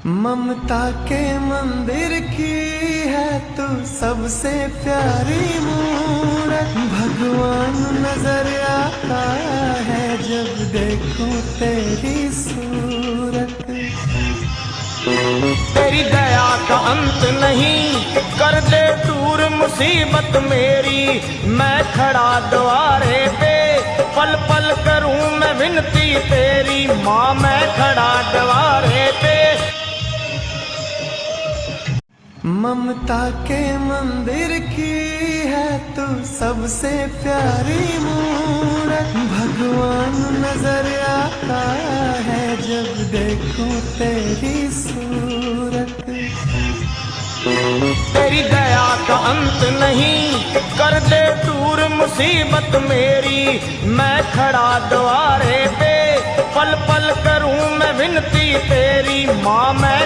ममता के मंदिर की है तू सबसे प्यारी मूरत। भगवान नजर आता है जब देखूं तेरी सूरत। तेरी दया का अंत नहीं, कर दे दूर मुसीबत मेरी। मैं खड़ा द्वारे पे, पल पल करूं मैं विनती तेरी। माँ मैं खड़ा द्वारे पे। ममता के मंदिर की है तू सबसे प्यारी मूरत। भगवान नजर आता है जब देखूं तेरी सूरत। तेरी दया का अंत नहीं, कर दे दूर मुसीबत मेरी। मैं खड़ा द्वारे पे, पल पल करूं मैं विनती तेरी। माँ मैं